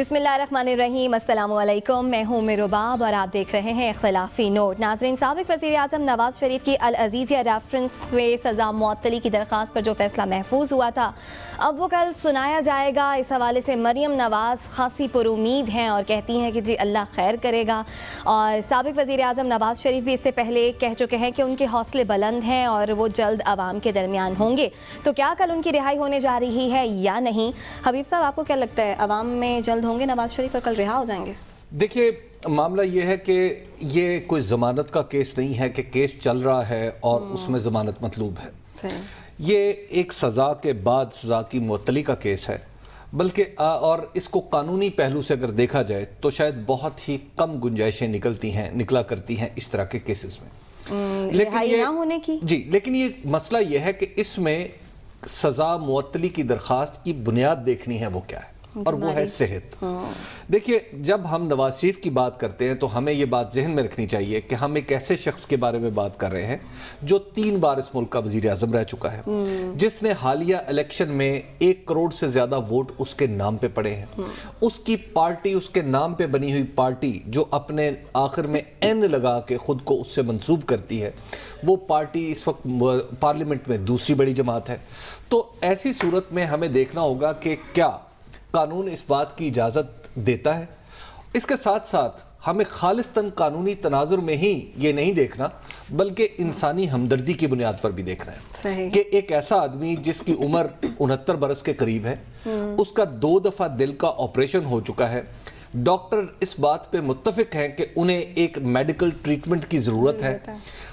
بسم اللہ الرحمن الرحیم، السلام علیکم، میں ہوں میروباب اور آپ دیکھ رہے ہیں اختلافی نوٹ۔ ناظرین، سابق وزیر اعظم نواز شریف کی العزیزیہ ریفرنس میں سزا معطلی کی درخواست پر جو فیصلہ محفوظ ہوا تھا اب وہ کل سنایا جائے گا۔ اس حوالے سے مریم نواز خاصی پر امید ہیں اور کہتی ہیں کہ جی اللہ خیر کرے گا، اور سابق وزیر اعظم نواز شریف بھی اس سے پہلے کہہ چکے ہیں کہ ان کے حوصلے بلند ہیں اور وہ جلد عوام کے درمیان ہوں گے۔ تو کیا کل ان کی رہائی ہونے جا رہی ہے یا نہیں؟ حبیب صاحب، آپ کو کیا لگتا ہے، عوام میں جلد ہوں گے نواز شریف اور کل رہا ہو جائیں گے؟ دیکھیے، معاملہ یہ ہے کہ یہ کوئی ضمانت کا کیس نہیں ہے کہ کیس چل رہا ہے اور اس میں ضمانت مطلوب ہے۔ یہ ایک سزا کے بعد سزا کی معطلی کا کیس ہے، بلکہ اور اس کو قانونی پہلو سے اگر دیکھا جائے تو شاید بہت ہی کم گنجائشیں نکلا کرتی ہیں اس طرح کے کیسز میں، رہائی نہ ہونے کی۔ جی، لیکن یہ مسئلہ یہ ہے کہ اس میں سزا معطلی کی درخواست کی بنیاد دیکھنی ہے، وہ کیا ہے، اور وہ ہے صحت۔ دیکھیے، جب ہم نواز شریف کی بات کرتے ہیں تو ہمیں یہ بات ذہن میں رکھنی چاہیے کہ ہم ایک ایسے شخص کے بارے میں بات کر رہے ہیں جو 3 بار اس ملک کا وزیر اعظم رہ چکا ہے، جس نے حالیہ الیکشن میں 1 کروڑ سے زیادہ ووٹ اس کے نام پہ پڑے ہیں۔ اس کی پارٹی، اس کے نام پہ بنی ہوئی پارٹی جو اپنے آخر میں این لگا کے خود کو اس سے منسوب کرتی ہے، وہ پارٹی اس وقت پارلیمنٹ میں دوسری بڑی جماعت ہے۔ تو ایسی صورت میں ہمیں دیکھنا ہوگا کہ کیا قانون اس بات کی اجازت دیتا ہے۔ اس کے ساتھ ساتھ ہمیں خالصتاً قانونی تناظر میں ہی یہ نہیں دیکھنا، بلکہ انسانی ہمدردی کی بنیاد پر بھی دیکھنا ہے کہ ایک ایسا آدمی جس کی عمر 69 برس کے قریب ہے، اس کا 2 دفعہ دل کا آپریشن ہو چکا ہے، ڈاکٹر اس بات پہ متفق ہیں کہ انہیں ایک میڈیکل ٹریٹمنٹ کی ضرورت ہے،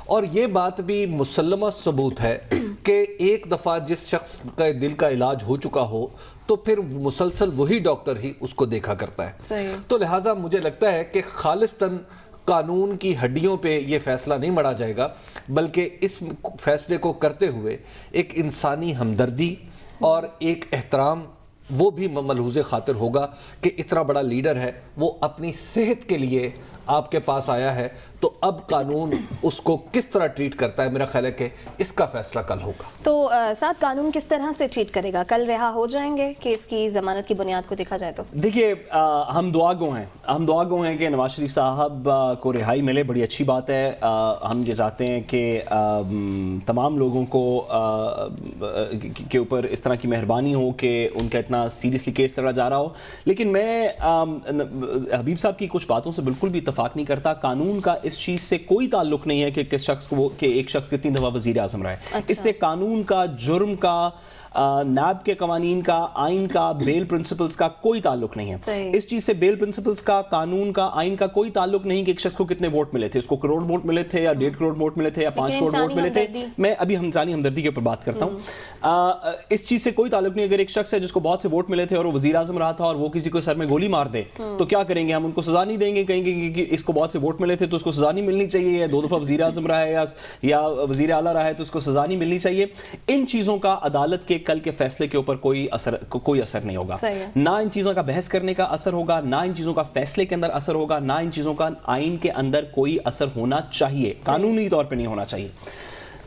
اور یہ بات بھی مسلمہ ثبوت ہے کہ ایک دفعہ جس شخص کا دل کا علاج ہو چکا ہو تو پھر مسلسل وہی ڈاکٹر ہی اس کو دیکھا کرتا ہے۔ تو لہٰذا مجھے لگتا ہے کہ خالصتاً قانون کی ہڈیوں پہ یہ فیصلہ نہیں مڑا جائے گا، بلکہ اس فیصلے کو کرتے ہوئے ایک انسانی ہمدردی اور ایک احترام وہ بھی ملحوظ خاطر ہوگا کہ اتنا بڑا لیڈر ہے، وہ اپنی صحت کے لیے آپ کے پاس آیا ہے، تو اب قانون اس کو کس طرح ٹریٹ کرتا ہے، میرا خیال ہے کہ اس کا فیصلہ کل ہوگا۔ تو ساتھ قانون کس طرح سے ٹریٹ کرے گا؟ کل رہا ہو جائیں گے کہ اس کی ضمانت کی بنیاد کو دیکھا جائے تو؟ دیکھیے، ہم دعا گو ہیں کہ نواز شریف صاحب کو رہائی ملے، بڑی اچھی بات ہے۔ ہم یہ چاہتے ہیں کہ تمام لوگوں کو کے اوپر اس طرح کی مہربانی ہو کہ ان کا اتنا سیریسلی کیس لڑا جا رہا ہو، لیکن میں حبیب صاحب کی کچھ باتوں سے بالکل بھی اتفاق نہیں کرتا۔ قانون کا اس چیز سے کوئی تعلق نہیں ہے کہ کس شخص کو کہ ایک شخص کتنی دفعہ وزیر اعظم رہا ہے۔ اس سے قانون کا، جرم کا، نیب کے قوانین کا، آئین کا، بیل پرنسپلز کا کوئی تعلق نہیں ہے۔ اس چیز سے بیل پرنسپلز کا، قانون کا، آئین کا کوئی تعلق نہیں کہ ایک شخص کو کتنے ووٹ ملے تھے، اس کو کروڑ ووٹ ملے تھے یا 1.5 کروڑ ووٹ ملے تھے یا 5 کروڑ ووٹ ملے تھے۔ میں ابھی انسانی ہمدردی کے اوپر بات کرتا ہوں۔ اس چیز سے کوئی تعلق نہیں۔ اگر ایک شخص ہے جس کو بہت سے ووٹ ملے تھے اور وہ وزیر اعظم رہا تھا اور وہ کسی کو سر میں گولی مار دے تو کیا کریں گے؟ ہم ان کو سزا نہیں دیں گے، کہیں گے کہ اس کو بہت سے ووٹ ملے تھے تو اس کو سزا نہیں ملنی چاہیے، یا 2 دفعہ وزیر اعظم رہا ہے یا وزیر اعلیٰ رہا ہے تو اس کو سزا نہیں ملنی چاہیے۔ ان چیزوں کا عدالت کے کل کے فیصلے کے اوپر کوئی اثر نہیں ہوگا، نہ ان چیزوں کا بحث کرنے کا اثر ہوگا، نہ ان چیزوں کا فیصلے کے اندر اثر ہوگا، نہ ان چیزوں کا آئین کے اندر کوئی اثر ہونا چاہیے، قانونی طور پہ نہیں ہونا چاہیے۔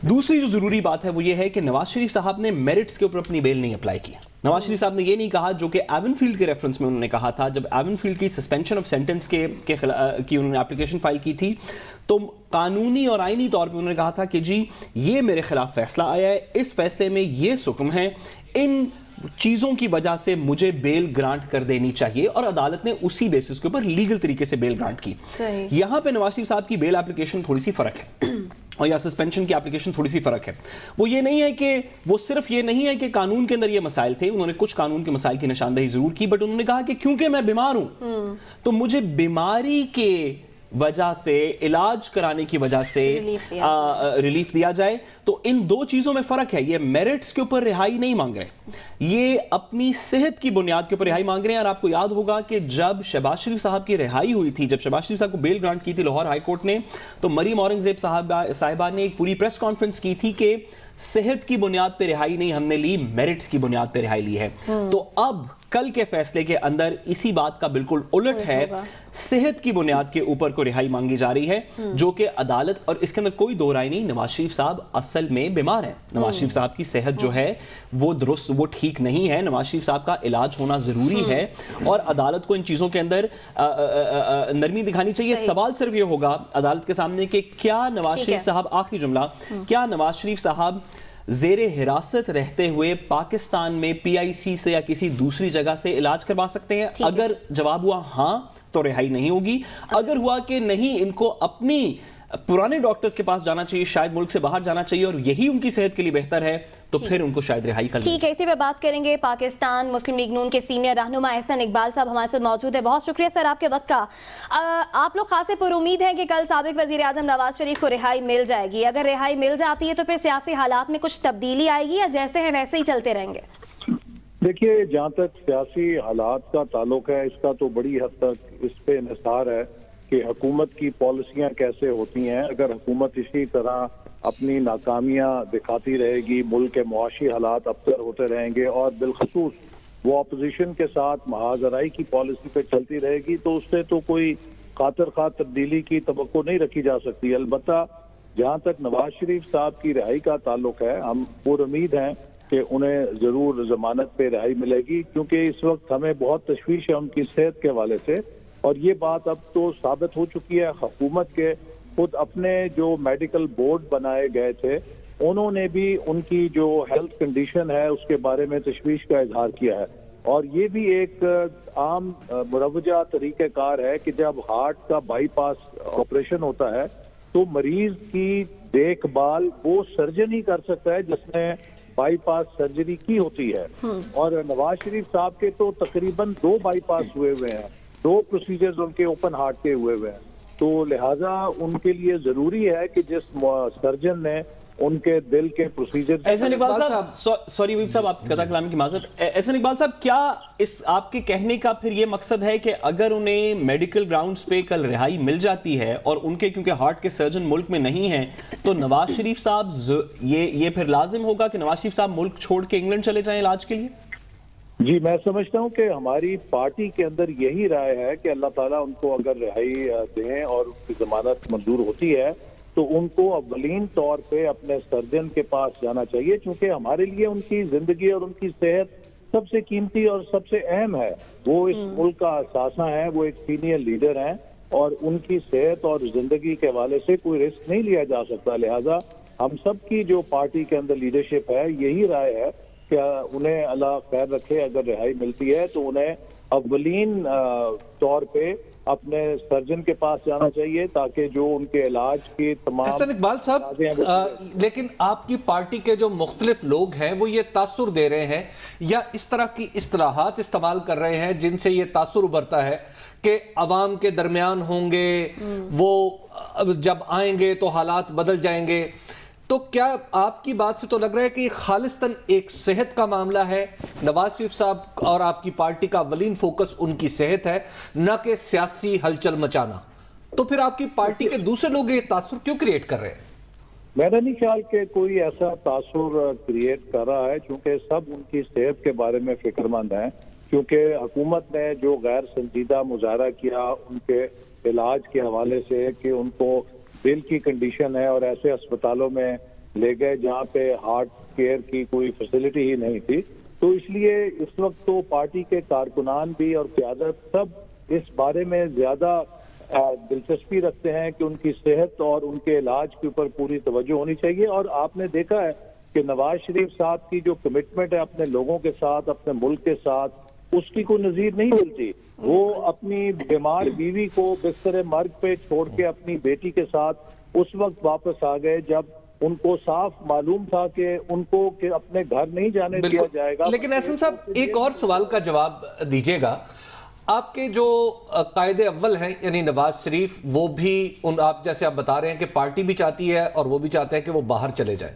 دوسری جو ضروری بات ہے وہ یہ ہے کہ نواز شریف صاحب نے میرٹس کے اوپر اپنی بیل نہیں اپلائی کی۔ نواز شریف صاحب نے یہ نہیں کہا جو کہ ایون فیلڈ کے ریفرنس میں انہوں نے کہا تھا، جب ایون فیلڈ کی سسپینشن آف سینٹنس کی انہوں نے اپلیکیشن فائل کی تھی تو قانونی اور آئینی طور پہ انہوں نے کہا تھا کہ جی یہ میرے خلاف فیصلہ آیا ہے، اس فیصلے میں یہ حکم ہے، ان چیزوں کی وجہ سے مجھے بیل گرانٹ کر دینی چاہیے، اور عدالت نے اسی بیسس کے اوپر لیگل طریقے سے بیل گرانٹ کی۔ یہاں پہ نواز شریف صاحب کی بیل اپلیکیشن تھوڑی سی فرق ہے، اور یا سسپینشن کی اپلیکیشن تھوڑی سی فرق ہے۔ وہ یہ نہیں ہے کہ وہ صرف یہ نہیں ہے کہ قانون کے اندر یہ مسائل تھے، انہوں نے کچھ قانون کے مسائل کی نشاندہی ضرور کی، بٹ انہوں نے کہا کہ کیونکہ میں بیمار ہوں تو مجھے بیماری کے وجہ سے، علاج کرانے کی وجہ سے ریلیف دیا جائے۔ تو ان 2 چیزوں میں فرق ہے۔ یہ میرٹس کے اوپر رہائی نہیں مانگ رہے، یہ اپنی صحت کی بنیاد کے اوپر رہائی مانگ رہے ہیں۔ اور آپ کو یاد ہوگا کہ جب شہباز شریف صاحب کی رہائی ہوئی تھی، جب شہباز شریف صاحب کو بیل گرانٹ کی تھی لاہور ہائی کورٹ نے، تو مریم اورنگزیب صاحبہ نے ایک پوری پریس کانفرنس کی تھی کہ صحت کی بنیاد پہ رہائی نہیں ہم نے لی، میرٹس کی بنیاد پہ رہائی لی ہے. تو اب کل کے فیصلے کے اندر اسی بات کا بالکل الٹ ہے، صحت کی بنیاد کے اوپر کو رہائی مانگی جا رہی ہے، جو کہ عدالت، اور اس کے اندر کوئی دو رائے نہیں، نواز شریف صاحب اصل میں بیمار ہیں. نواز شریف صاحب کی صحت جو ہے وہ درست، وہ ٹھیک نہیں ہے. نواز شریف صاحب کا علاج ہونا ضروری ہے اور عدالت کو ان چیزوں کے اندر نرمی دکھانی چاہیے. سوال صرف یہ ہوگا عدالت کے سامنے کہ کیا نواز شریف صاحب، آخری جملہ، کیا نواز شریف صاحب زیر حراست رہتے ہوئے پاکستان میں پی آئی سی سے یا کسی دوسری جگہ سے علاج کروا سکتے ہیں؟ اگر جواب ہوا ہاں تو رہائی نہیں ہوگی، اگر ہوا کہ نہیں ان کو اپنی پرانے ڈاکٹرز کے پاس جانا چاہیے، شاید ملک سے باہر جانا چاہیے اور یہی ان کی صحت کے لیے بہتر ہے، تو پھر ان کو شاید رہائی کرنی. ٹھیک ہے، اسی پہ بات کریں گے. پاکستان مسلم لیگ نون کے سینئر رہنما احسن اقبال صاحب ہمارے ساتھ موجود ہے. بہت شکریہ سر آپ کے وقت کا. آپ لوگ خاصے پر امید ہیں کہ کل سابق وزیر اعظم نواز شریف کو رہائی مل جائے گی. اگر رہائی مل جاتی ہے تو پھر سیاسی حالات میں کچھ تبدیلی آئے گی یا جیسے ہیں ویسے ہی چلتے رہیں گے؟ دیکھیے، جہاں تک سیاسی حالات کا تعلق ہے، اس کا تو بڑی حد تک اس پہ انحصار ہے کہ حکومت کی پالیسیاں کیسے ہوتی ہیں. اگر حکومت اسی طرح اپنی ناکامیاں دکھاتی رہے گی، ملک کے معاشی حالات ابتر ہوتے رہیں گے اور بالخصوص وہ اپوزیشن کے ساتھ محاذ آرائی کی پالیسی پہ چلتی رہے گی، تو اس سے تو کوئی خاطر خواہ تبدیلی کی توقع نہیں رکھی جا سکتی. البتہ جہاں تک نواز شریف صاحب کی رہائی کا تعلق ہے، ہم پر امید ہیں کہ انہیں ضرور ضمانت پہ رہائی ملے گی، کیونکہ اس وقت ہمیں بہت تشویش ہے ان کی صحت کے حوالے سے. اور یہ بات اب تو ثابت ہو چکی ہے، حکومت کے خود اپنے جو میڈیکل بورڈ بنائے گئے تھے انہوں نے بھی ان کی جو ہیلتھ کنڈیشن ہے اس کے بارے میں تشویش کا اظہار کیا ہے. اور یہ بھی ایک عام مروجہ طریقہ کار ہے کہ جب ہارٹ کا بائی پاس آپریشن ہوتا ہے تو مریض کی دیکھ بھال وہ سرجن ہی کر سکتا ہے جس نے بائی پاس سرجری کی ہوتی ہے. اور نواز شریف صاحب کے تو تقریباً 2 بائی پاس ہوئے ہوئے ہیں، 2 پروسیجرز ان کے اوپن ہارٹ کے ہوئے ہوئے ہیں. تو لہٰذا ان کے لیے ضروری ہے کہ جس سرجن نے ان کے دل کے پروسیجر. احسن اقبال صاحب، سوری ویب صاحب، آپ قطع کلامی کی معذرت. احسن اقبال صاحب، کیا اس آپ کے کہنے کا پھر یہ مقصد ہے کہ اگر انہیں میڈیکل گراؤنڈز پہ کل رہائی مل جاتی ہے اور ان کے کیونکہ ہارٹ کے سرجن ملک میں نہیں ہیں تو نواز شریف صاحب یہ پھر لازم ہوگا کہ نواز شریف صاحب ملک چھوڑ کے انگلینڈ چلے جائیں علاج کے لیے؟ جی، میں سمجھتا ہوں کہ ہماری پارٹی کے اندر یہی رائے ہے کہ اللہ تعالیٰ ان کو اگر رہائی دیں اور ان کی ضمانت منظور ہوتی ہے تو ان کو اولین طور پہ اپنے سرجن کے پاس جانا چاہیے، چونکہ ہمارے لیے ان کی زندگی اور ان کی صحت سب سے قیمتی اور سب سے اہم ہے. وہ اس ملک کا اثاثہ ہیں، وہ ایک سینئر لیڈر ہیں اور ان کی صحت اور زندگی کے حوالے سے کوئی رسک نہیں لیا جا سکتا. لہٰذا ہم سب کی جو پارٹی کے اندر لیڈرشپ ہے یہی رائے ہے کہ انہیں اللہ خیر رکھے، اگر رہائی ملتی ہے تو انہیں اولین طور پہ اپنے سرجن کے پاس جانا چاہیے تاکہ جو ان کے علاج کی تمام. احسن اقبال صاحب، لیکن آپ کی پارٹی کے جو مختلف لوگ ہیں وہ یہ تاثر دے رہے ہیں یا اس طرح کی اصطلاحات استعمال کر رہے ہیں جن سے یہ تاثر ابھرتا ہے کہ عوام کے درمیان ہوں گے، وہ جب آئیں گے تو حالات بدل جائیں گے. تو کیا آپ کی بات سے تو لگ رہا ہے کہ خالصتاً ایک صحت کا معاملہ ہے؟ نواز شریف صاحب اور آپ کی پارٹی کا اولین فوکس ان کی صحت ہے، نہ کہ سیاسی ہلچل مچانا. تو پھر آپ کی پارٹی کے دوسرے لوگ یہ تاثر کیوں کریٹ کر رہے ہیں؟ میرا نہیں خیال کہ کوئی ایسا تاثر کریٹ کر رہا ہے، چونکہ سب ان کی صحت کے بارے میں فکر مند ہیں. کیونکہ حکومت نے جو غیر سنجیدہ مظاہرہ کیا ان کے علاج کے حوالے سے کہ ان کو دل کی کنڈیشن ہے اور ایسے اسپتالوں میں لے گئے جہاں پہ ہارٹ کیئر کی کوئی فیسلٹی ہی نہیں تھی، تو اس لیے اس وقت تو پارٹی کے کارکنان بھی اور قیادت سب اس بارے میں زیادہ دلچسپی رکھتے ہیں کہ ان کی صحت اور ان کے علاج کے اوپر پوری توجہ ہونی چاہیے. اور آپ نے دیکھا ہے کہ نواز شریف صاحب کی جو کمٹمنٹ ہے اپنے لوگوں کے ساتھ، اپنے ملک کے ساتھ، اس کی کوئی نظیر نہیں ملتی. وہ اپنی بیمار بیوی کو بستر مرگ پہ چھوڑ کے اپنی بیٹی کے ساتھ اس وقت واپس آ گئے جب ان کو صاف معلوم تھا کہ ان کو کہ اپنے گھر نہیں جانے دیا جائے گا. لیکن احسن صاحب، ایک اور سوال کا جواب دیجیے گا. آپ کے جو قائد اول ہیں یعنی نواز شریف، وہ بھی آپ جیسے آپ بتا رہے ہیں کہ پارٹی بھی چاہتی ہے اور وہ بھی چاہتے ہیں کہ وہ باہر چلے جائیں.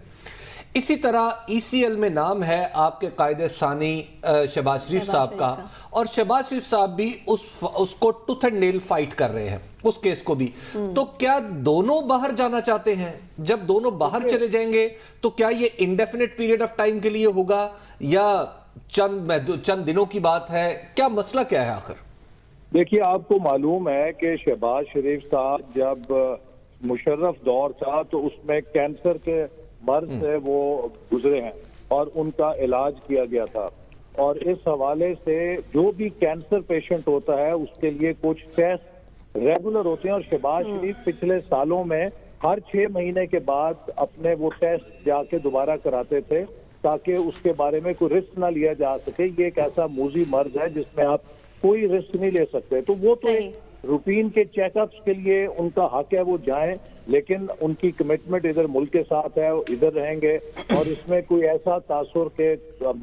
اسی طرح ای سی ایل میں نام ہے آپ کے قائد ثانی شہباز شریف صاحب کا، اور شہباز شریف صاحب بھی اس کو ٹوتھ اینڈ نیل فائٹ کر رہے ہیں. اس کیس کو بھی. تو کیا دونوں باہر جانا چاہتے ہیں؟ جب دونوں باہر چلے جائیں گے تو کیا یہ انڈیفینٹ پیریڈ آف ٹائم کے لیے ہوگا یا چند دنوں کی بات ہے؟ کیا مسئلہ کیا ہے آخر؟ دیکھیے آپ کو معلوم ہے کہ شہباز شریف صاحب جب مشرف دور تھا تو اس میں کینسر کے مرض سے وہ گزرے ہیں اور ان کا علاج کیا گیا تھا. اور اس حوالے سے جو بھی کینسر پیشنٹ ہوتا ہے اس کے لیے کچھ ٹیسٹ ریگولر ہوتے ہیں اور شہباز شریف پچھلے سالوں میں ہر 6 مہینے کے بعد اپنے وہ ٹیسٹ جا کے دوبارہ کراتے تھے تاکہ اس کے بارے میں کوئی رسک نہ لیا جا سکے. یہ ایک ایسا موذی مرض ہے جس میں آپ کوئی رسک نہیں لے سکتے. تو وہ تو روٹین کے چیک اپس کے لیے ان کا حق ہے وہ جائیں, لیکن ان کی کمٹمنٹ ادھر ملک کے ساتھ ہے, ادھر رہیں گے اور اس میں کوئی ایسا تاثر کہ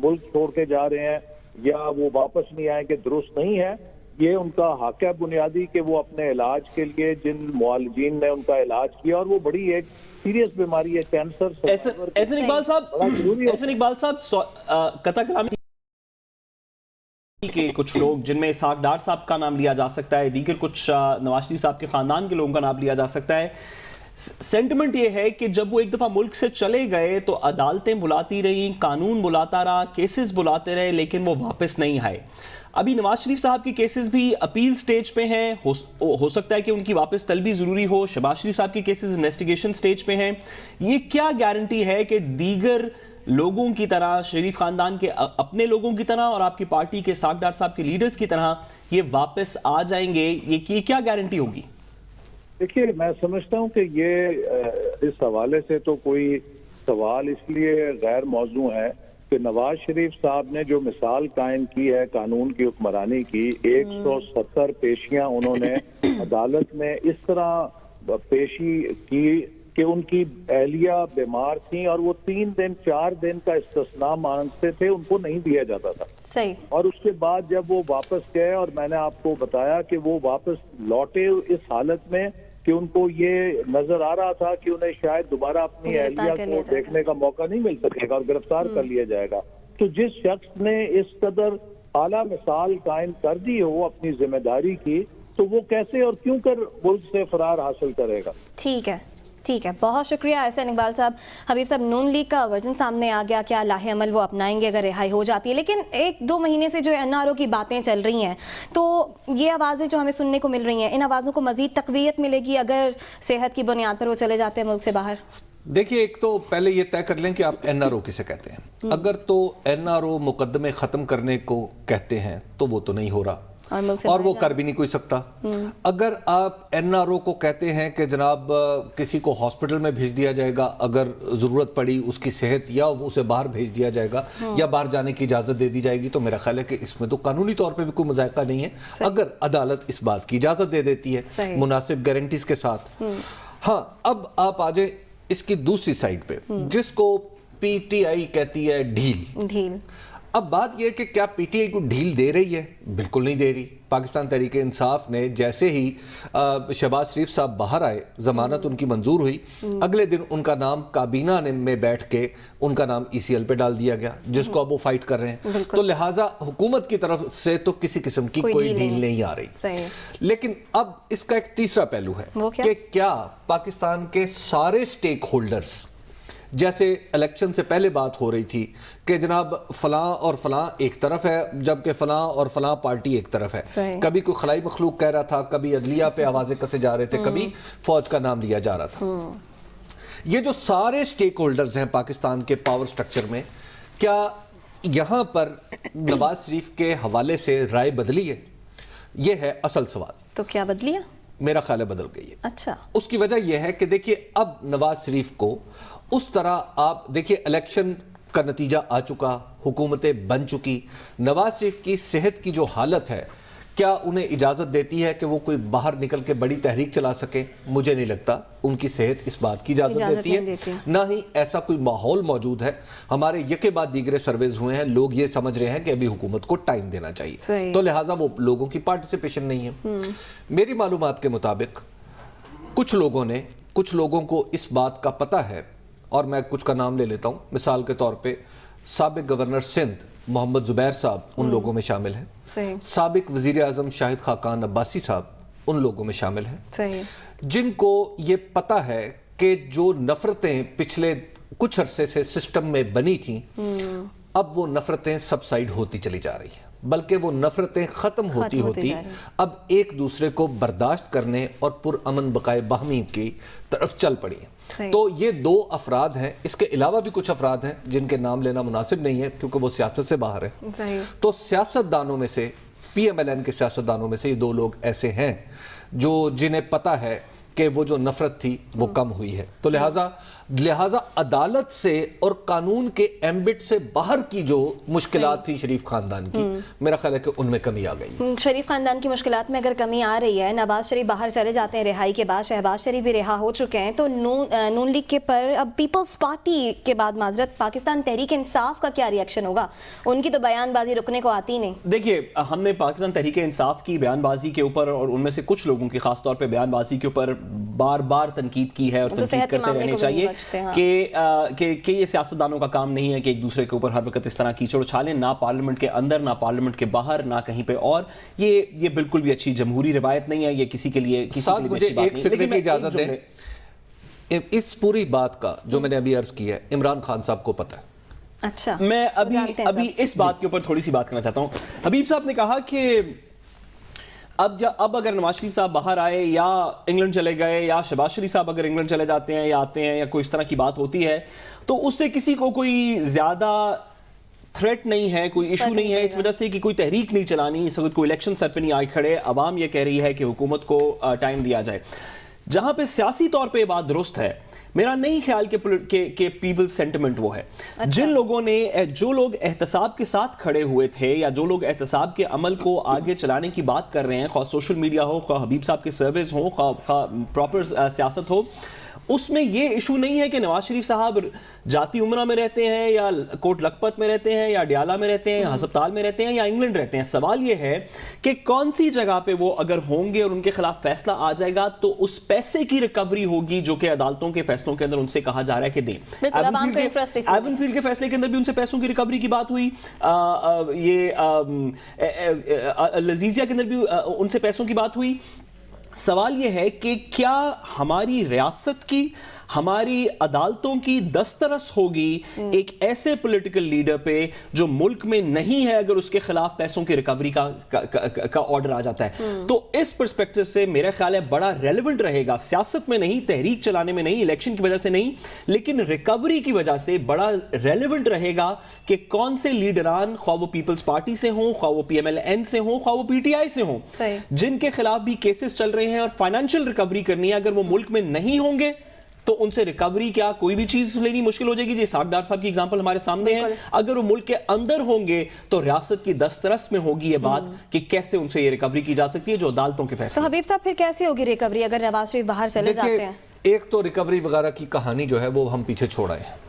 ملک چھوڑ کے جا رہے ہیں یا وہ واپس نہیں آئیں کہ درست نہیں ہے. یہ ان کا حق ہے بنیادی کہ وہ اپنے علاج کے لیے جن معالجین نے ان کا علاج کیا, اور وہ بڑی ایک سیریس بیماری ہے کینسر. احسن اقبال صاحب قطع کلام کہ کچھ لوگ جن میں اسحاق ڈار صاحب کا نام لیا جا سکتا ہے, دیگر کچھ نواز شریف صاحب کے خاندان کے لوگوں کا نام لیا جا سکتا ہے. سینٹیمنٹ یہ ہے کہ جب وہ ایک دفعہ ملک سے چلے گئے تو عدالتیں بلاتی رہیں, قانون بلاتا رہا, کیسز بلاتے رہے, لیکن وہ واپس نہیں آئے. ابھی نواز شریف صاحب کی کیسز بھی اپیل سٹیج پہ ہیں, ہو سکتا ہے کہ ان کی واپس طلبی ضروری ہو. شہباز شریف صاحب کی کیسز انویسٹیگیشن سٹیج پہ ہیں. یہ کیا گارنٹی ہے کہ دیگر لوگوں کی طرح, شریف خاندان کے اپنے لوگوں کی طرح اور آپ کی پارٹی کے اسحاق ڈار صاحب کے لیڈرز کی طرح یہ واپس آ جائیں گے؟ یہ کیا گارنٹی ہوگی؟ دیکھیے میں سمجھتا ہوں کہ یہ اس حوالے سے تو کوئی سوال اس لیے غیر موضوع ہے کہ نواز شریف صاحب نے جو مثال قائم کی ہے قانون کی حکمرانی کی, 170 پیشیاں انہوں نے عدالت میں اس طرح پیشی کی کہ ان کی اہلیہ بیمار تھیں اور وہ 3 دن 4 دن کا استثناء مانگتے تھے, ان کو نہیں دیا جاتا تھا. صحیح. اور اس کے بعد جب وہ واپس گئے اور میں نے آپ کو بتایا کہ وہ واپس لوٹے اس حالت میں کہ ان کو یہ نظر آ رہا تھا کہ انہیں شاید دوبارہ اپنی اہلیہ کو دیکھنے کا موقع نہیں مل سکے گا اور گرفتار کر لیا جائے گا. تو جس شخص نے اس قدر اعلیٰ مثال قائم کر دی ہو اپنی ذمہ داری کی, تو وہ کیسے اور کیوں کر ملک سے فرار حاصل کرے گا؟ ٹھیک ہے, بہت شکریہ احسن اقبال صاحب. حبیب صاحب, نون لیگ کا ورژن سامنے آ گیا, کیا لاہ عمل وہ اپنائیں گے اگر رہائی ہو جاتی ہے؟ لیکن 1-2 مہینے سے جو NRO کی باتیں چل رہی ہیں, تو یہ آوازیں جو ہمیں سننے کو مل رہی ہیں, ان آوازوں کو مزید تقویت ملے گی اگر صحت کی بنیاد پر وہ چلے جاتے ہیں ملک سے باہر؟ دیکھیے, ایک تو پہلے یہ طے کر لیں کہ آپ NRO کسے کہتے ہیں. اگر تو NRO مقدمے ختم کرنے کو کہتے ہیں تو وہ تو نہیں ہو رہا اور وہ کر بھی نہیں کوئی سکتا. اگر آپ NRO کو کہتے ہیں کہ جناب کسی کو ہاسپٹل میں بھیج دیا جائے گا اگر ضرورت پڑی اس کی صحت, یا اسے باہر بھیج دیا جائے گا یا باہر جانے کی اجازت دے دی جائے گی, تو میرا خیال ہے کہ اس میں تو قانونی طور پہ بھی کوئی مذائقہ نہیں ہے اگر عدالت اس بات کی اجازت دے دیتی ہے مناسب گارنٹیز کے ساتھ. ہاں, اب آپ آ جائیں اس کی دوسری سائڈ پہ جس کو PTI کہتی ہے ڈھیل. اب بات یہ کہ کیا PTI کو ڈھیل دے رہی ہے؟ بالکل نہیں دے رہی. پاکستان تحریک انصاف نے جیسے ہی شہباز شریف صاحب باہر آئے, ضمانت ان کی منظور ہوئی, اگلے دن ان کا نام کابینہ میں بیٹھ کے ان کا نام ECL پہ ڈال دیا گیا, جس کو اب وہ فائٹ کر رہے ہیں. تو لہٰذا حکومت کی طرف سے تو کسی قسم کی کوئی ڈھیل نہیں آ رہی. لیکن اب اس کا ایک تیسرا پہلو ہے کہ کیا پاکستان کے سارے سٹیک ہولڈرز, جیسے الیکشن سے پہلے بات ہو رہی تھی کہ جناب فلاں اور فلاں ایک طرف ہے جبکہ فلاں اور فلاں پارٹی ایک طرف ہے, کبھی کوئی خلائی مخلوق کہہ رہا تھا, کبھی عدلیہ پہ آوازیں کسے جا رہے تھے, کبھی فوج کا نام لیا جا رہا تھا. یہ جو سارے سٹیک ہولڈرز ہیں پاکستان کے پاور سٹرکچر میں, کیا یہاں پر نواز شریف کے حوالے سے رائے بدلی ہے؟ یہ ہے اصل سوال. تو کیا بدلی ہے؟ میرا خیال ہے بدل گئی ہے. اچھا. اس کی وجہ یہ ہے کہ دیکھیے, اب نواز شریف کو اس طرح آپ دیکھیے, الیکشن کا نتیجہ آ چکا, حکومتیں بن چکی, نواز شریف کی صحت کی جو حالت ہے کیا انہیں اجازت دیتی ہے کہ وہ کوئی باہر نکل کے بڑی تحریک چلا سکے؟ مجھے نہیں لگتا ان کی صحت اس بات کی اجازت دیتی ہے, نہ ہی ایسا کوئی ماحول موجود ہے. ہمارے یکے بعد دیگرے سرویز ہوئے ہیں, لوگ یہ سمجھ رہے ہیں کہ ابھی حکومت کو ٹائم دینا چاہیے, تو لہٰذا وہ لوگوں کی پارٹیسپیشن نہیں ہے. میری معلومات کے مطابق کچھ لوگوں کو اس بات کا پتہ ہے, اور میں کچھ کا نام لے لیتا ہوں. مثال کے طور پہ سابق گورنر سندھ محمد زبیر صاحب ان لوگوں میں شامل ہیں, سابق وزیر اعظم شاہد خاقان عباسی صاحب ان لوگوں میں شامل ہیں صحیح. جن کو یہ پتہ ہے کہ جو نفرتیں پچھلے کچھ عرصے سے سسٹم میں بنی تھیں اب وہ نفرتیں سبسائڈ ہوتی چلی جا رہی ہیں، بلکہ وہ نفرتیں ختم ہوتی اب ایک دوسرے کو برداشت کرنے اور پرامن بقائے باہمی کی طرف چل پڑی ہیں. تو یہ دو افراد ہیں، اس کے علاوہ بھی کچھ افراد ہیں جن کے نام لینا مناسب نہیں ہے کیونکہ وہ سیاست سے باہر ہیں. تو سیاستدانوں میں سے پی ایم ایل این کے سیاستدانوں میں سے یہ دو لوگ ایسے ہیں جو جنہیں پتہ ہے کہ وہ جو نفرت تھی وہ کم ہوئی ہے. تو لہٰذا عدالت سے اور قانون کے ایمبٹ سے باہر کی جو مشکلات تھی شریف خاندان کی، میرا خیال ہے کہ ان میں کمی آ گئی. شریف خاندان کی مشکلات میں اگر کمی آ رہی ہے، نواز شریف باہر چلے جاتے ہیں رہائی کے بعد، شہباز شریف بھی رہا ہو چکے ہیں، تو نون لیگ کے پر اب پیپلز پارٹی کے بعد معذرت پاکستان تحریک انصاف کا کیا ری ایکشن ہوگا؟ ان کی تو بیان بازی رکنے کو آتی نہیں. دیکھیے ہم نے پاکستان تحریک انصاف کی بیان بازی کے اوپر اور ان میں سے کچھ لوگوں کی خاص طور پہ بیان بازی کے اوپر بار بار تنقید کی ہے اور تنقید کرتے رہنے چاہیے کہ یہ سیاستدانوں کا کام نہیں ہے کہ ایک دوسرے کے اوپر ہر وقت اس طرح کیچڑ اچھالیں، نہ پارلیمنٹ کے اندر نہ پارلیمنٹ کے باہر نہ کہیں پہ. اور یہ بالکل بھی اچھی جمہوری روایت نہیں ہے، یہ کسی کے لیے مجھے ایک فکر کی اجازت دیں. اس پوری بات کا جو میں نے ابھی عرض کیا ہے عمران خان صاحب کو پتہ ہے. اچھا، میں ابھی اس بات کے اوپر تھوڑی سی بات کرنا چاہتا ہوں. حبیب صاحب نے کہا کہ اب اگر نواز شریف صاحب باہر آئے یا انگلینڈ چلے گئے یا شہباز شریف صاحب اگر انگلینڈ چلے جاتے ہیں یا آتے ہیں یا کوئی اس طرح کی بات ہوتی ہے تو اس سے کسی کو کوئی زیادہ تھریٹ نہیں ہے، کوئی ایشو نہیں ہے، اس وجہ سے کہ کوئی تحریک نہیں چلانی، اس وقت کوئی الیکشن سر پہ نہیں آئے کھڑے. عوام یہ کہہ رہی ہے کہ حکومت کو ٹائم دیا جائے. جہاں پہ سیاسی طور پہ بات درست ہے، میرا نہیں خیال کہ پیپل سینٹیمنٹ وہ ہے. جن لوگوں نے جو لوگ احتساب کے ساتھ کھڑے ہوئے تھے یا جو لوگ احتساب کے عمل کو آگے چلانے کی بات کر رہے ہیں، خواہ سوشل میڈیا ہو، خواہ حبیب صاحب کے سروس ہوں، خواہ پراپر سیاست ہو، اس میں یہ ایشو نہیں ہے کہ نواز شریف صاحب جاتی عمرہ میں رہتے ہیں یا کوٹ لکھپت میں رہتے ہیں یا ڈیالہ میں رہتے ہیں، ہسپتال میں رہتے ہیں یا انگلینڈ رہتے ہیں. سوال یہ ہے کہ کون سی جگہ پہ وہ اگر ہوں گے اور ان کے خلاف فیصلہ آ جائے گا تو اس پیسے کی ریکوری ہوگی جو کہ عدالتوں کے فیصلوں کے اندر ان سے کہا جا رہا ہے کہ دیں. ایون فیلڈ کے فیصلے کے اندر بھی ان سے پیسوں کی ریکوری کی بات ہوئی، یہ لذیذیہ کے اندر بھی ان سے پیسوں کی بات ہوئی. سوال یہ ہے کہ کیا ہماری ریاست کی، ہماری عدالتوں کی دسترس ہوگی ایک ایسے پولیٹیکل لیڈر پہ جو ملک میں نہیں ہے اگر اس کے خلاف پیسوں کی ریکوری کا آرڈر آ جاتا ہے؟ تو اس پرسپیکٹو سے میرا خیال ہے بڑا ریلیونٹ رہے گا، سیاست میں نہیں، تحریک چلانے میں نہیں، الیکشن کی وجہ سے نہیں، لیکن ریکوری کی وجہ سے بڑا ریلیونٹ رہے گا کہ کون سے لیڈران، خواہ وہ پیپلز پارٹی سے ہوں، خواہ وہ پی ایم ایل این سے ہوں، خواہ وہ پی ٹی آئی سے ہوں، جن کے خلاف بھی کیسز چل رہے ہیں اور فائنینشیل ریکوری کرنی ہے، اگر وہ ملک میں نہیں ہوں گے تو ان سے ریکوری کیا کوئی بھی چیز لینی مشکل ہو جائے گی. جی اسحاق ڈار صاحب کی ایگزامپل ہمارے سامنے ہے. اگر وہ ملک کے اندر ہوں گے تو ریاست کی دسترس میں ہوگی یہ بات کہ کیسے ان سے یہ ریکوری کی جا سکتی ہے جو عدالتوں کے فیصلے. تو حبیب صاحب پھر کیسے ہوگی ریکوری اگر نواز شریف باہر چلے جاتے ہیں؟ ایک تو ریکوری وغیرہ کی کہانی جو ہے وہ ہم پیچھے چھوڑ آئے ہیں.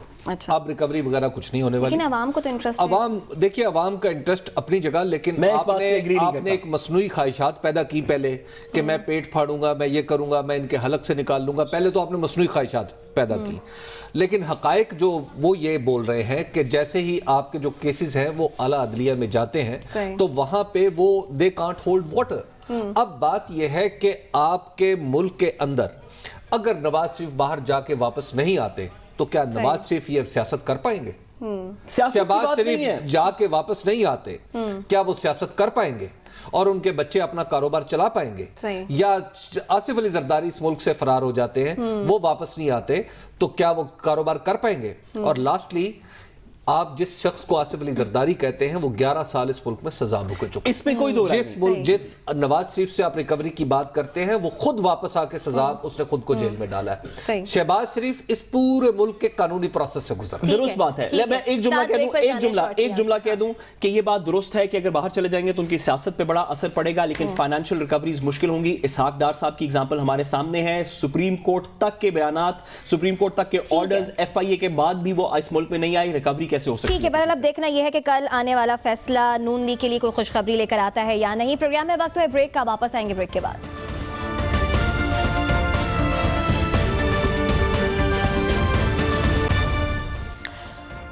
اب ریکوری وغیرہ کچھ نہیں ہونے والی. لیکن عوام کو تو انٹرسٹ ہے. دیکھیے عوام کا انٹرسٹ اپنی جگہ، لیکن آپ نے ایک مصنوعی خواہشات پیدا کی پہلے کہ میں پیٹ پھاڑوں گا، میں یہ کروں گا، میں ان کے حلق سے نکال لوں گا. پہلے تو آپ نے مصنوعی خواہشات پیدا کی، لیکن حقائق جو وہ یہ بول رہے ہیں کہ جیسے ہی آپ کے جو کیسز ہیں وہ اعلیٰ عدلیہ میں جاتے ہیں تو وہاں پہ وہ دے کانٹ ہولڈ واٹر. اب بات یہ ہے کہ آپ کے ملک کے اندر اگر نواز شریف باہر جا کے واپس نہیں آتے تو کیا نواز شریف یہ سیاست کر پائیں گے؟ شہباز شریف جا کے واپس نہیں آتے کیا وہ سیاست کر پائیں گے اور ان کے بچے اپنا کاروبار چلا پائیں گے؟ یا آصف علی زرداری اس ملک سے فرار ہو جاتے ہیں، وہ واپس نہیں آتے تو کیا وہ کاروبار کر پائیں گے؟ اور لاسٹلی آپ جس شخص کو آصف علی زرداری کہتے ہیں وہ 11 سال اس ملک میں سزا بھگت چکے. اس میں کوئی دو رائے نہیں. جس نواز شریف سے آپ ریکوری کی بات کرتے ہیں وہ خود واپس آ کے سزا اس نے خود کو جیل میں ڈالا ہے. شہباز شریف اس پورے ملک کے قانونی پروسیس سے گزر. درست بات ہے. میں ایک جملہ کہہ دوں کہ یہ بات درست ہے کہ اگر باہر چلے جائیں گے تو ان کی سیاست پہ بڑا اثر پڑے گا، لیکن فائنینشیل ریکوریز مشکل ہوں گی. اسحاق ڈار صاحب کی ایگزامپل ہمارے سامنے ہے. سپریم کورٹ تک کے بیانات، سپریم کورٹ تک کے آرڈرز ایف آئی اے کے بعد بھی وہ اس ملک میں نہیں آئی. ریکوری کیسے ہو سکتی ہے؟ اب دیکھنا یہ ہے کہ کل آنے والا فیصلہ نون لیگ کے لیے کوئی خوشخبری لے کر آتا ہے یا نہیں. پروگرام میں وقت ہے بریک کا، واپس آئیں گے بریک کے بعد.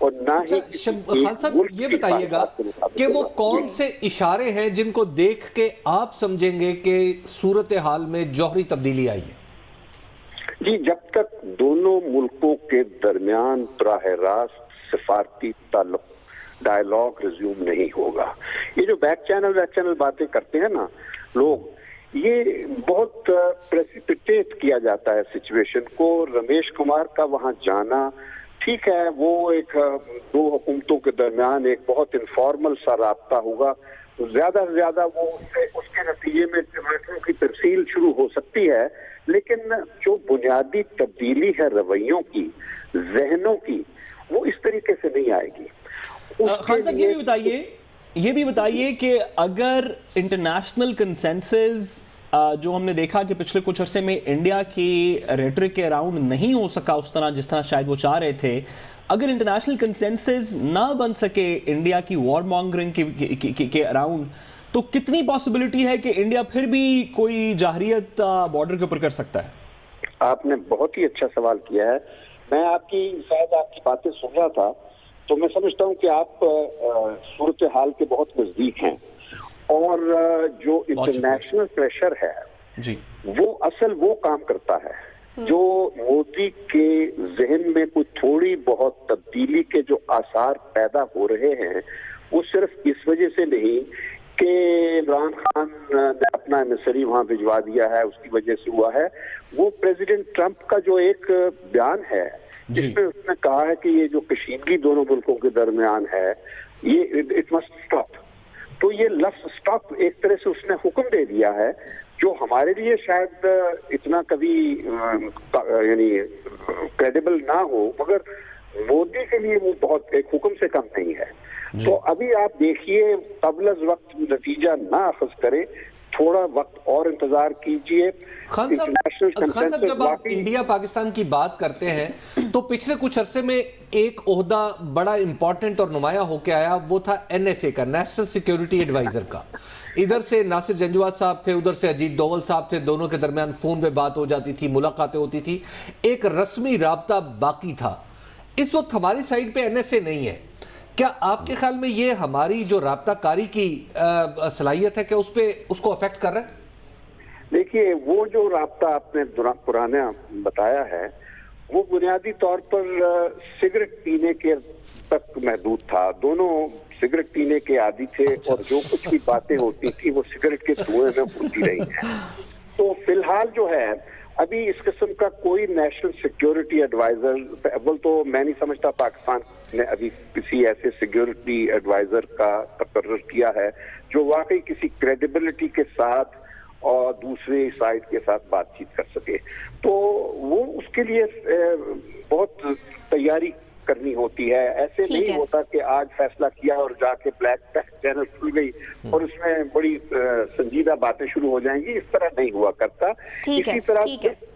اور نہ ہی خان صاحب یہ بتائیے گا کہ وہ کون سے اشارے ہیں جن کو دیکھ کے آپ سمجھیں گے کہ صورتحال میں جوہری تبدیلی آئی ہے؟ جی، جب تک دونوں ملکوں کے درمیان براہ راست سفارتی تعلق ڈائلاگ ریزیوم نہیں ہوگا، یہ جو بیک چینل باتیں کرتے ہیں نا لوگ، یہ بہت پریسیپیٹیٹ کیا جاتا ہے سچویشن کو. رمیش کمار کا وہاں جانا ٹھیک ہے، وہ ایک دو حکومتوں کے درمیان ایک بہت انفارمل سا رابطہ ہوگا، زیادہ سے زیادہ وہ اس کے نتیجے میں ٹماٹروں کی ترسیل شروع ہو سکتی ہے، لیکن جو بنیادی تبدیلی ہے رویوں کی، ذہنوں کی، وہ اس طریقے سے نہیں آئے گی. خان صاحب یہ بھی بتائیے کہ اگر انٹرنیشنل کنسنسس جو ہم نے دیکھا کہ پچھلے کچھ عرصے میں انڈیا کی ریٹرک کے اراؤنڈ نہیں ہو سکا اس طرح جس طرح شاید وہ چاہ رہے تھے، اگر انٹرنیشنل کنسنسس نہ بن سکے انڈیا کی وار مانگرنگ کے اراؤنڈ، تو کتنی پاسبلٹی ہے کہ انڈیا پھر بھی کوئی جارحیت بارڈر کے اوپر کر سکتا ہے؟ آپ نے بہت ہی اچھا سوال کیا ہے. میں آپ کی باتیں سن رہا تھا تو میں سمجھتا ہوں کہ آپ صورتحال کے بہت نزدیک ہیں، اور جو انٹرنیشنل پریشر ہے جی وہ کام کرتا ہے. جو مودی کے ذہن میں کوئی تھوڑی بہت تبدیلی کے جو آثار پیدا ہو رہے ہیں، وہ صرف اس وجہ سے نہیں کہ عمران خان نے اپنا ایمسری وہاں بھجوا دیا ہے اس کی وجہ سے ہوا ہے. وہ پریزیڈنٹ ٹرمپ کا جو ایک بیان ہے جس میں اس نے کہا ہے کہ یہ جو کشیدگی دونوں ملکوں کے درمیان ہے، یہ اٹ مسٹ اسٹاپ. تو یہ لفظ اسٹاپ ایک طرح سے اس نے حکم دے دیا ہے، جو ہمارے لیے شاید اتنا کبھی یعنی کریڈیبل نہ ہو، مگر مودی کے لیے وہ بہت ایک حکم سے کم نہیں ہے. تو ابھی آپ دیکھیے، قبل از وقت نتیجہ نہ اخذ کرے، تھوڑا وقت اور انتظار کیجئے. خان صاحب جب آپ انڈیا پاکستان کی بات کرتے ہیں تو پچھلے کچھ عرصے میں ایک عہدہ بڑا امپورٹنٹ اور نمایاں ہو کے آیا، وہ تھا NSA کا، نیشنل سیکیورٹی ایڈوائزر کا. ادھر سے ناصر جنجوعہ صاحب تھے، ادھر سے اجیت ڈوول صاحب تھے، دونوں کے درمیان فون پہ بات ہو جاتی تھی، ملاقاتیں ہوتی تھی، ایک رسمی رابطہ باقی تھا. اس وقت ہماری سائڈ پہ NSA نہیں ہے. کیا آپ کے خیال میں یہ ہماری جو رابطہ کاری کی صلاحیت ہے کہ اس کو افیکٹ کر رہا ہے؟ دیکھیے، وہ جو رابطہ آپ نے پرانا بتایا ہے، وہ بنیادی طور پر سگریٹ پینے کے تک محدود تھا. دونوں سگریٹ پینے کے عادی تھے اور جو کچھ بھی باتیں ہوتی تھی وہ سگریٹ کے دھوئیں میں ہوتی رہی ہیں. تو فی الحال جو ہے ابھی اس قسم کا کوئی نیشنل سیکیورٹی ایڈوائزر، اول تو میں نہیں سمجھتا پاکستان نے ابھی کسی ایسے سیکیورٹی ایڈوائزر کا تقرر کیا ہے جو واقعی کسی کریڈیبلٹی کے ساتھ اور دوسرے سائڈ کے ساتھ بات چیت کر سکے. تو وہ اس کے لیے بہت تیاری کرنی ہوتی ہے. ایسے نہیں ہوتا کہ آج فیصلہ کیا اور جا کے بلیک چینل کھل گئی اور اس میں بڑی سنجیدہ باتیں شروع ہو جائیں گی. اس طرح نہیں ہوا کرتا. اسی طرح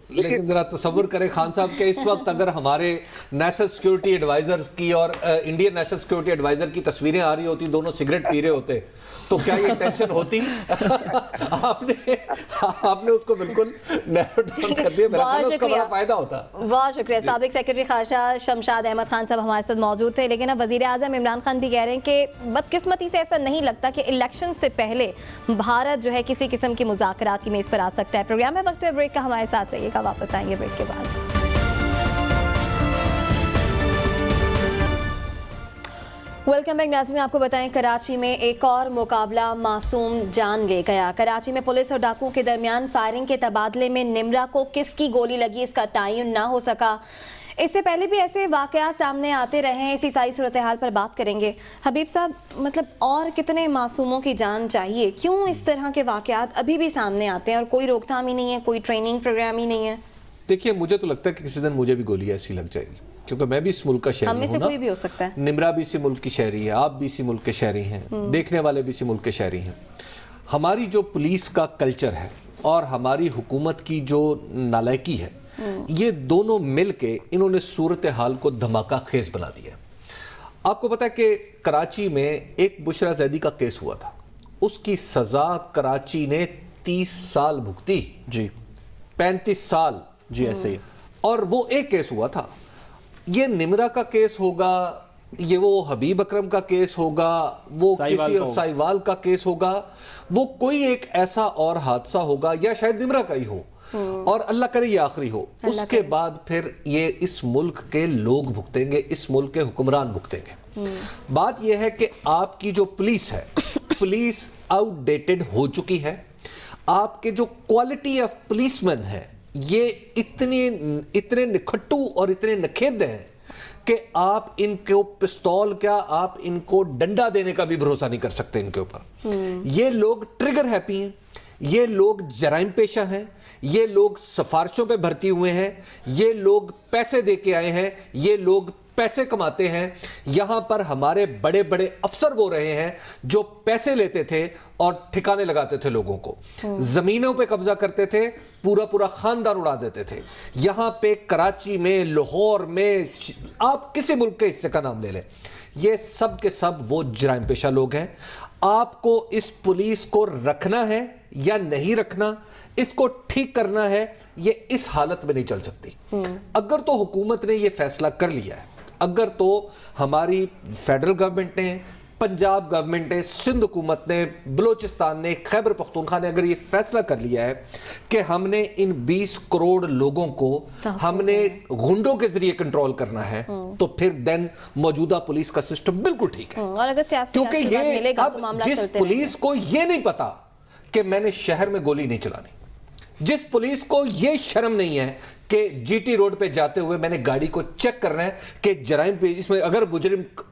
لیکن ذرا تصور کریں خان صاحب کہ اس وقت اگر ہمارے نیشنل سیکیورٹی ایڈوائزرز کی اور انڈین نیشنل سیکیورٹی ایڈوائزر کی تصویریں آ رہی ہوتی، دونوں سگریٹ پی رہے ہوتے، تو کیا یہ ٹینشن ہوتی؟ آپ نے اس کو بالکل نیرو ڈاؤن کر دیا. میرا خیال ہے اس کا بڑا فائدہ ہوتا. بہت شکریہ. سابق سیکرٹری خارجہ شمشاد احمد خان صاحب ہمارے ساتھ موجود تھے. لیکن اب وزیر اعظم عمران خان بھی کہہ رہے ہیں کہ بدقسمتی سے ایسا نہیں لگتا کہ الیکشن سے پہلے بھارت جو ہے کسی قسم کی مذاکرات کی میز پر آ سکتا ہے. پروگرام میں وقت بریک کا، ہمارے ساتھ رہیے گا. واپس آئیں گے بریک کے بعد. ویلکم بیک ناظرین. آپ کو بتائیں کراچی میں ایک اور مقابلہ معصوم جان لے گیا. کراچی میں پولیس اور ڈاکوؤں کے درمیان فائرنگ کے تبادلے میں نمرا کو کس کی گولی لگی اس کا تعین نہ ہو سکا. اس سے پہلے بھی ایسے واقعات سامنے آتے رہے ہیں. اسی ساری صورتحال پر بات کریں گے. حبیب صاحب، مطلب اور کتنے معصوموں کی جان چاہیے؟ کیوں اس طرح کے واقعات ابھی بھی سامنے آتے ہیں اور کوئی روک تھام ہی نہیں ہے، کوئی ٹریننگ پروگرام ہی نہیں ہے؟ دیکھیے، مجھے تو لگتا ہے کہ کسی دن مجھے بھی گولی ایسی لگ جائے گی، کیونکہ میں بھی اس ملک کا شہری ہوں. ہم میں سے کوئی بھی ہو سکتا ہے. نمرا بھی اسی ملک کی شہری ہے، آپ بھی اسی ملک کے شہری ہیں، دیکھنے والے بھی اسی ملک کے شہری ہیں. ہماری جو پولیس کا کلچر ہے اور ہماری حکومت کی جو نالائکی ہے، یہ دونوں مل کے انہوں نے صورتحال کو دھماکہ خیز بنا دیا. آپ کو پتا ہے کہ کراچی میں ایک بشرا زیدی کا کیس ہوا تھا. اس کی سزا کراچی نے 30 سال بھگتی. جی 35 سال. جی ایسے ہی. اور وہ ایک کیس ہوا تھا. یہ نمرا کا کیس ہوگا یہ وہ حبیب اکرم کا کیس ہوگا, وہ کسی سائیوال کا کیس ہوگا, وہ کوئی ایک ایسا اور حادثہ ہوگا, یا شاید نمرہ کا ہی ہو, اور اللہ کرے یہ آخری ہو, اس کے بعد پھر یہ اس ملک کے لوگ بھگتیں گے, اس ملک کے حکمران بھگتیں گے. بات یہ ہے کہ آپ کی جو پولیس ہے, پولیس آؤٹ ڈیٹڈ ہو چکی ہے. آپ کے جو کوالٹی آف پولیس مین ہے یہ اتنے نکھٹو اور اتنے نکھید ہیں کہ آپ ان کو پستول کیا, آپ ان کو ڈنڈا دینے کا بھی بھروسہ نہیں کر سکتے ان کے اوپر. یہ لوگ ٹریگر ہیپی ہیں, یہ لوگ جرائم پیشہ ہیں, یہ لوگ سفارشوں پہ بھرتی ہوئے ہیں, یہ لوگ پیسے دے کے آئے ہیں, یہ لوگ پیسے کماتے ہیں. یہاں پر ہمارے بڑے بڑے افسر وہ رہے ہیں جو پیسے لیتے تھے اور ٹھکانے لگاتے تھے لوگوں کو, زمینوں پہ قبضہ کرتے تھے, پورا خاندان اڑا دیتے تھے. یہاں پہ کراچی میں, لاہور میں, آپ کسی ملک کے حصے کا نام لے لیں, یہ سب کے سب وہ جرائم پیشہ لوگ ہیں. آپ کو اس پولیس کو رکھنا ہے یا نہیں رکھنا, اس کو ٹھیک کرنا ہے, یہ اس حالت میں نہیں چل سکتی. اگر تو حکومت نے یہ فیصلہ کر لیا ہے, اگر تو ہماری فیڈرل گورنمنٹ نے, پنجاب گورنمنٹ نے, سندھ حکومت نے, بلوچستان نے, خیبر پختونخوا نے اگر یہ فیصلہ کر لیا ہے کہ ہم نے ان 20 کروڑ لوگوں کو ہم نے غنڈوں کے ذریعے کنٹرول کرنا ہے, تو پھر دین موجودہ پولیس کا سسٹم بالکل ٹھیک ہے. اور اگر سیاسی کیونکہ یہ اب جس پولیس کو یہ نہیں پتا کہ میں نے شہر میں گولی نہیں چلانی, جس پولیس کو یہ شرم نہیں ہے کہ جی ٹی روڈ پہ جاتے ہوئے میں نے گاڑی کو چیک کرنا ہے کہ جرائم پہ اس میں اگر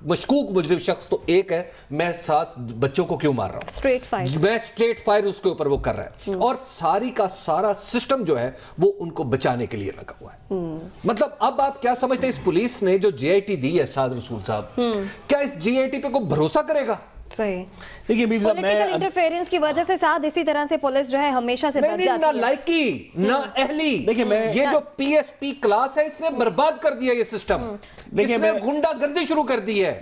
مشکوک مجرم شخص تو ایک ہے, میں 7 بچوں کو کیوں مار رہا ہوں, میں اسٹریٹ فائر اس کے اوپر وہ کر رہا ہے, اور ساری کا سارا سسٹم جو ہے وہ ان کو بچانے کے لیے لگا ہوا ہے. مطلب اب آپ کیا سمجھتے ہیں اس پولیس نے جو جی آئی ٹی دی ہے سعد رسول صاحب, کیا اس جی آئی ٹی پہ کوئی بھروسہ کرے گا؟ صحیح. دیکھیے پولیٹیکل انٹرفیئرنس کی وجہ سے ساتھ اسی طرح سے پولیس جو ہے ہمیشہ سے بچ جاتی ہے. نہ لائکی نہ اہلی. دیکھیں یہ جو پی ایس پی کلاس ہے اس نے برباد کر دیا یہ سسٹم, اس نے گنڈا گردی شروع کر دی ہے.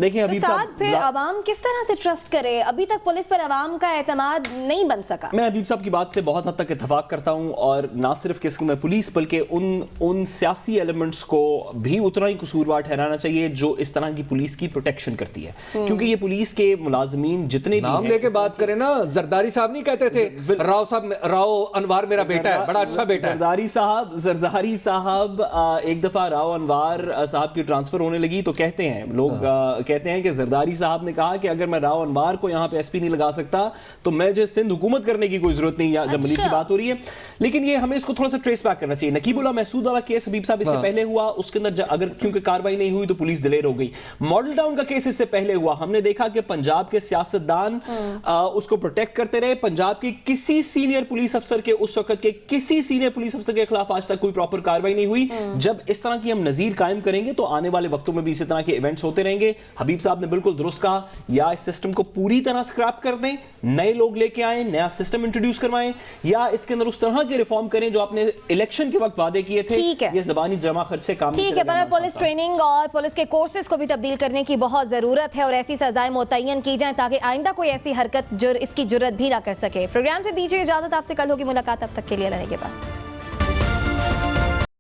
دیکھیں ابھی ساتھ پھر عوام کس طرح سے ٹرسٹ کرے, ابھی تک پولیس پر عوام کا اعتماد نہیں بن سکا. میں حبیب صاحب کی بات سے بہت حد تک اتفاق کرتا ہوں, اور نہ صرف کس میں پولیس بلکہ ان سیاسی ایلیمنٹس کو بھی اتنا ہی قصوروار ٹھہرانا چاہیے جو اس طرح کی پولیس کی پروٹیکشن کرتی ہے. کیونکہ یہ پولیس کے ملازمین جتنے نام لے کے بات کریں نا, زرداری صاحب نہیں کہتے تھے راؤ انوار میرا بیٹا ہے, بڑا اچھا بیٹا ہے. زرداری صاحب ایک دفعہ راؤ انوار صاحب کی ٹرانسفر ہونے لگی تو کہتے ہیں لوگ کہتے ہیں کہ زرداری صاحب نے کہا کہ اگر میں راؤ انوار کو یہاں پہ ایس پی نہیں لگا سکتا تو میں جو سندھ حکومت کرنے کی کوئی ضرورت نہیں, جب ملک کی بات ہو رہی ہے. لیکن یہ ہمیں اس کو تھوڑا سا ٹریس بیک کرنا چاہیے. نقیب اللہ محسود والا کیس حبیب صاحب اس سے پہلے ہوا, اس کے اندر اگر کیونکہ کاروائی نہیں ہوئی تو پولیس دلیر ہو گئی. ماڈل ٹاؤن کا کیس اس سے پہلے ہوا, ہم نے دیکھا کہ پنجاب کے سیاستدان اس کو پروٹیکٹ کرتے رہے. پنجاب کی کسی سینئر پولیس افسر کے اس وقت کے کسی سینئر پولیس افسر کے خلاف آج تک کوئی پراپر کاروائی نہیں ہوئی. جب اس طرح کی ہم نظیر قائم کریں گے تو آنے والے وقتوں میں بھی اسی طرح کے ایونٹس ہوتے رہیں گے. حبیب صاحب نے بالکل درست کہا, یا اس سسٹم کو پوری طرح سکریپ کر دیں, نئے لوگ لے کے آئیں, نیا سسٹم انٹروڈیوس کروائیں, یا اس کے اندر اس طرح کے ریفارم کریں جو آپ نے الیکشن کے وقت وعدے کیے تھے. یہ زبانی جمع خرچ سے کام ٹھیک ہے, پر پولیس ٹریننگ اور پولیس کے کورسز کو بھی تبدیل کرنے کی بہت ضرورت ہے, اور ایسی سزائیں متعین کی جائیں تاکہ آئندہ کوئی ایسی حرکت اس کی جرت بھی نہ کر سکے. پروگرام سے دیجیے اجازت, آپ سے کل ہوگی ملاقات, تب تک کے لیے اللہ کے بعد.